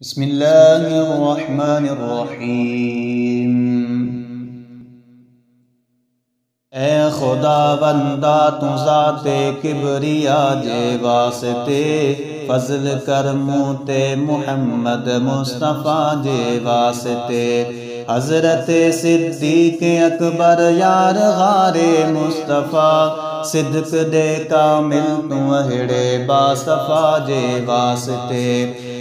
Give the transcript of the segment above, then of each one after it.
बिस्मिल्लाहिर्रहमानिर्रहीम। ए खुदा बंदा तू ज़ाते किबरिया जे वास्ते फज़ल कर मूते मुहम्मद मुस्तफ़ा जे वास्ते। हज़रत सिद्दीक़ अकबर यार गारे मुस्तफ़ा सिद्क दे कामिल तू अहिड़े बासफ़ा जे वास्ते।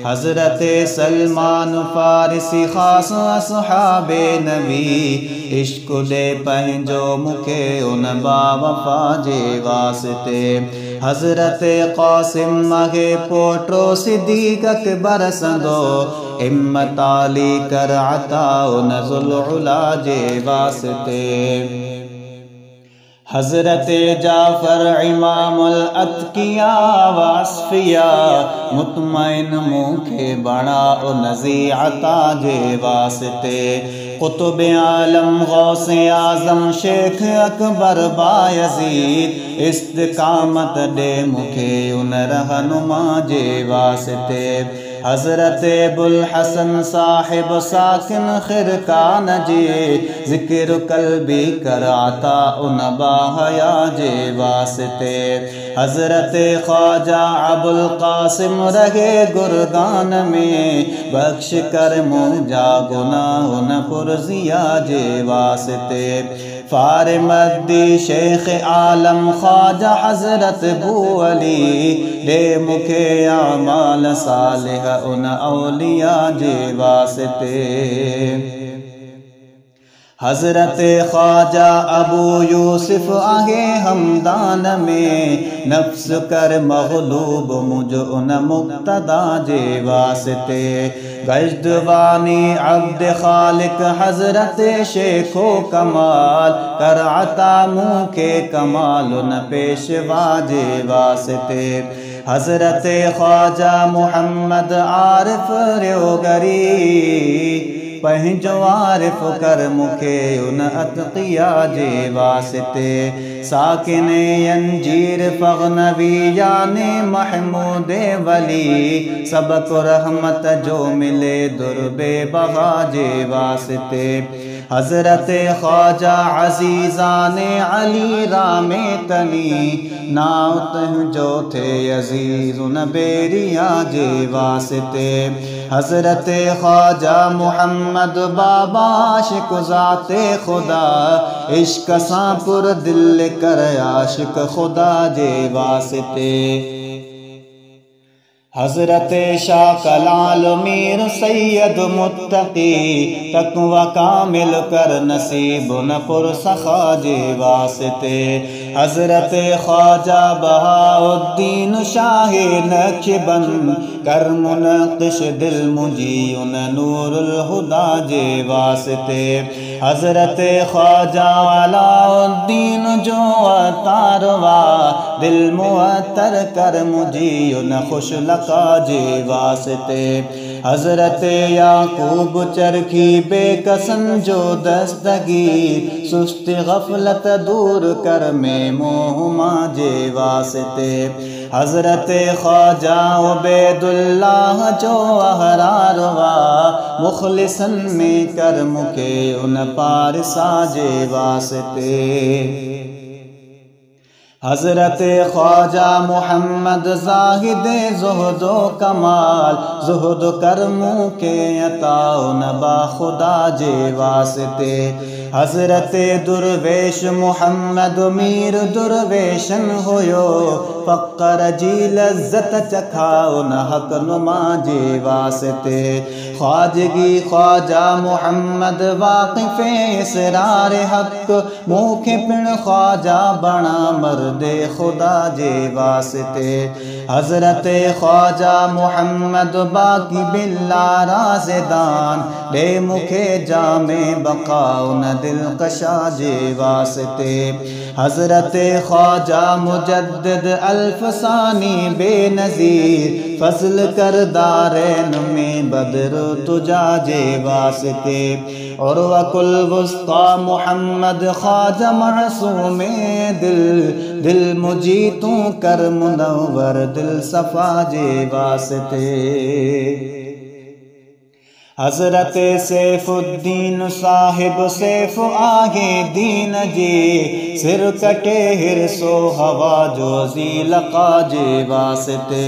हज़रत सलमान फ़ारिसी ख़ास असहाबे नबी इश्क़ दे पंहिंजो मुखे उन बावफ़ा जे वास्ते। हज़रत क़ासिम मगे पोटो सिद्दीक़ अकबर संदो हिम्मत आली कर अता उन ज़ुल उला जे वास्ते। हज़रत जाफ़र इमामुल अत्किया वास्फ़िया मुतमइन मुखे बणा उन ज़िअता जे वास्ते। क़ुतुब आलम गौसे आज़म शेख अकबर बायज़ीद इस्तिक़ामत दे मुखे उन रहनुमा जे वास्ते। हज़रत बुल हसन साहिब साकिन खिरकान जे ज़िक्र कल्बी कर अता उन बाहया जे वास्ते। हज़रत ख्वाजा अबुल क़ासिम रहे गुरगान में बख्श कर मुंजा गुनाह उन पुरज़िया जे वास्ते। फारिमद्दी शेख आलम ख्वाजा हज़रत बू अली दे मुखे आमाल सालिह उन औलिया जे वास्ते। हज़रत ख्वाजा अबू यूसुफ आहे हमदान में नफ्स कर मग़लूब मुझ उन मुक़्तदा जे वास्ते। गजदवानी अब्द खालिक हज़रत शेखो कमाल कर अता मुखे कमाल उन पेशवा जे वास्ते। हज़रत ख्वाजा मुहम्मद आरिफ रियोगरी पंहिंजो आरिफ कर मुखे उन अतक़िया जे वास्ते। साकिने अंजीर फ़ग़नवी याने महमूद वली सबक रहमत जो मिले दुर्बे बगा जे वास्ते। हज़रत ख्वाजा अज़ीज़ाने अली रामे तनी नाव तंहिंजो थे अज़ीज़ उन बेरिया जे वास्ते। हज़रत ख्वाजा मुहम्मद बाबा आशिक़ ज़ाते खुदा इश्क़ सां पुर दिल कर आशिक़ खुदा जे वास्ते। हज़रत शाह कलाल मीर सैयद मुत्तकी तक़वा कामिल कर नसीब न पुरसखा जे वास्ते। हज़रत ख्वाजा बहाउद्दीन शाह नक्शबंद कर मुनक़िश दिल मुंजी उन नूरुल हुदा जे वास्ते। हज़रत ख्वाजा अलाउद्दीन जो अतारवा दिल मुअत्तर कर मुंजी उन खुश लका जे वास्ते। हज़रत याकूब चरखी बेकसन जो दस्तगीर सुस्ती गफलत दूर कर में मोहमा जे वास्ते। हज़रत ख्वाजा उबैदुल्लाह जो अहरारवा मुखलिसन में कर मुखे उन पारसा जे वास्ते। हज़रत ख्वाजा मुहम्मद ज़ाहिद ज़ुहदो कमाल ज़ुहद कर मुखे अता उन बाखुदा जे वास्ते। हज़रत दुर्वेश मुहम्मद मीर दुर्वेशन हुयो फ़क़्र जी लज़्ज़त चखा उन हक़ नुमा जे वास्ते। ख्वाजगी ख्वाजा मुहम्मद वाक़िफ़े इसरार हक़ मुखे पिण ख्वाजा बणा मर्दे खुदा जे वास्ते। हज़रत ख्वाजा मुहम्मद बाकी बिल्ला राज़दान दे मुखे जामे बका उन दिलकशा जे वास्ते। हज़रत ख्वाजा मुजद्दिद अल्फ़सानी बेनज़ीर फ़ज़ल कर दारैन में बदर तुजा जे वास्ते। उर्वकुल वुस्ता मुहम्मद ख्वाजा मासूमे दिल दिल मुझी तू कर मुनव्वर दिल सफ़ा जे वास्ते। हज़रत सैफुद्दीन साहिब सैफ आगे दीन जी सिर कटे हिरसो हवा जो ज़ीलक़ा जे वास्ते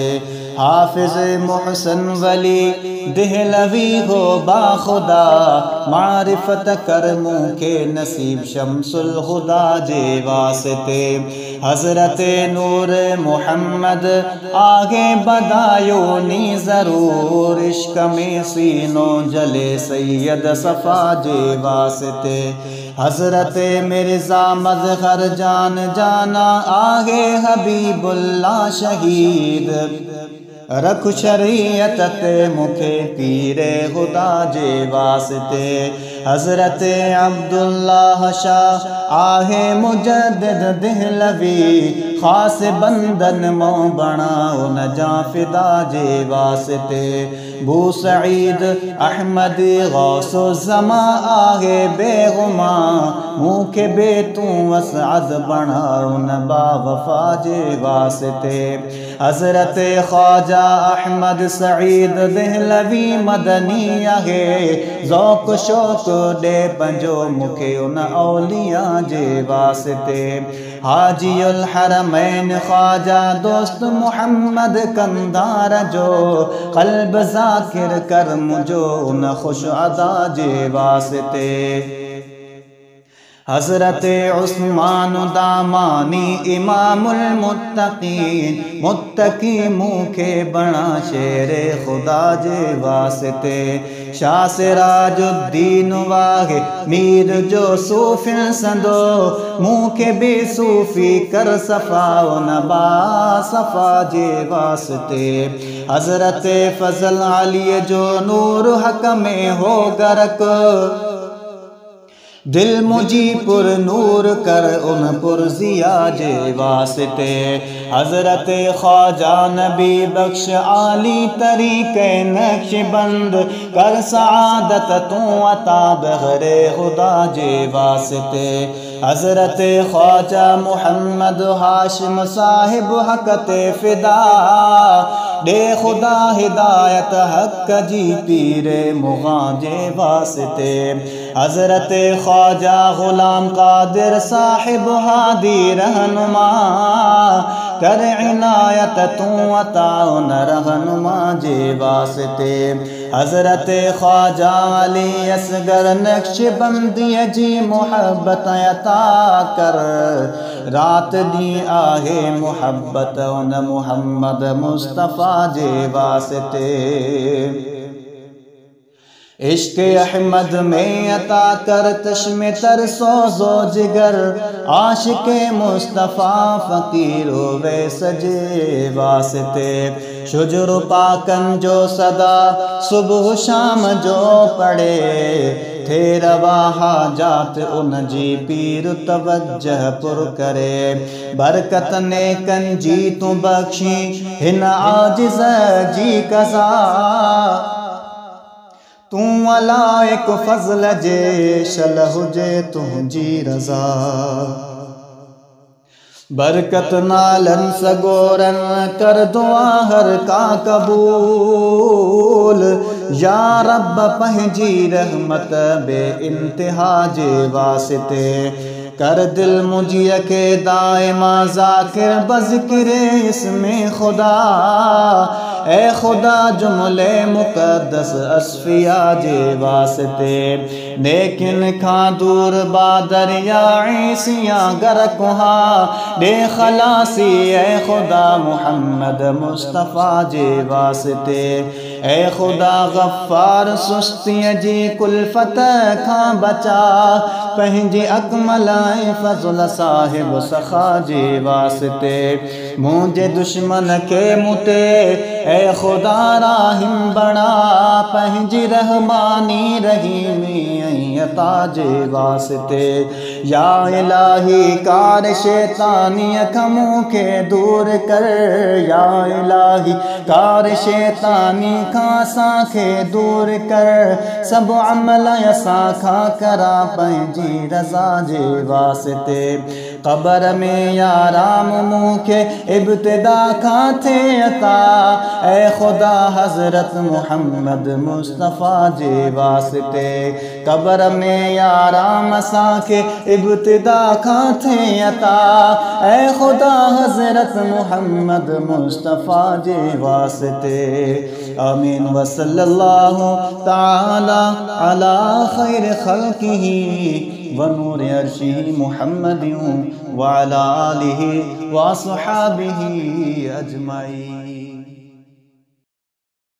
हाफिज मोहसन वली देहलवी हो बाखुदा मारिफत कर मुके नसीब शम्सुल खुदा जे वास्ते हज़रत नूर मोहम्मद आगे बदायो नी ज़रूर इश्क में सीनो जले सैयद सफ़ा जे वास्ते हज़रत मिर्ज़ा मज़हर जान जाना आगे हबीबुल्लाह शहीद रख शरीयत ते मुखे पीरे खुदा जे वास्ते हज़रत अब्दुल्लाह शाह आहे मुजद्दिद देहलवी खास बंदन मो बनाओ न जा फिदा जे वास्ते बू सईद अहमद गौसो ज़मा आहे बेगुमा मुखे बे तू असअद बनाओ न बा वफा जे वास्ते हज़रत ख्वाजा अहमद सईद देहलवी मदनी आहे ज़ौक़ शौक़ दे पंजो मुखे उन औलिया जे वास्ते हाजीउल हरमैन ख्वाजा दोस्त मोहम्मद कंदार जो क़ल्ब ज़ाकिर कर मुझो उन खुश अदा जे वास्ते हज़रत उस्मान दामानी इमामुल मुत्तकीन मुत्तकी मुखे बना शेरे खुदा जे वास्ते शाह सिराजुद्दीन वागे मीर जो सूफिन संदो मुखे बे सूफी कर सफ़ा नबा सफ़ा जे वास्ते हज़रत फजल अली जो नूर हक में हो गरक दिल मुझी पुर नूर कर उन पुरजिया जे वास्ते हज़रत ख्वाजा नबी बख्श आली तरीक़े नक्शबंद कर सआदत तू अता बग़रे खुदा जे वास्ते हज़रत ख्वाजा मोहम्मद हाशिम साहिब हक ते फिदा दे खुदा हिदायत हक जी पीरे मुग़ा जे वास्ते हज़रत ख्वाजा ग़ुलाम क़ादिर साहिब हादी रहनुमा कर इनायत तू अता न रहनुमा जे वास्ते हज़रत ख्वाजा अली असगर नक्शबंदी जी मोहब्बत अता कर रात दी आहे मोहब्बत उन मोहम्मद मुस्तफ़ा जे वास्ते इश्क़ अहमद में अता कर तश्मे तरसो जो जिगर आशिक़ मुस्तफ़ा फ़कीरो वे सजे वास्ते शुजर पाकन जो सदा सुबह शाम जो पढ़े थे रवा हाजात उन जी पीर तवज्जह पुर करे बरकत ने कंजी तू बख्शी हिन आजिज़ जी कज़ा तू अलाइक फज़ल जे शल हुजे तुझी रज़ा बरकत नालन सगोरन कर दुआ हर का कबूल या रब पंहिंजी रहमत बे इंतिहा जे वास्ते कर दिल मुझिया के दायमा ज़ाकिर बज़िक्र इसमें खुदा ए खुदा जुमले मुक़द्दस असफिया जे वास्ते लेकिन खां दूर बादरिया ईसिया गरकुहा दे खलासी ए खुदा मुहम्मद मुस्तफ़ा जे वास्ते ए खुदा गफ़्फ़ार सुस्तीअ जी कुल्फ़त खां बचा पंहिंजी अकमल फज़ल साहिब सखा जे वास्ते मुझे दुश्मन के मुते ए खुदा राहिम बना पंहिंजी रहमानी रहीमी अता जे वास्ते या इलाही कार शैतानी खमू के दूर कर या इलाही कार शैतानी खासा के दूर कर सब अमल असा खा करा पंहिंजी रज़ा जे वास्ते कब्र में याराम मुँह के इब्तिदा खा थे अता। ए खुदा हजरत मोहम्मद मुस्तफ़ा जे वास्ते कब्र में याराम सा के इब्तिदा खा थे अता। ए खुदा हजरत मोहम्मद मुस्तफ़ा जे वास्ते। आमीन व सल्लल्लाहु ताला अला खैर खल्क़िही व नूर अर्शिही मुहम्मदिन व अला आलिही व अस्हाबिही अजमाइन।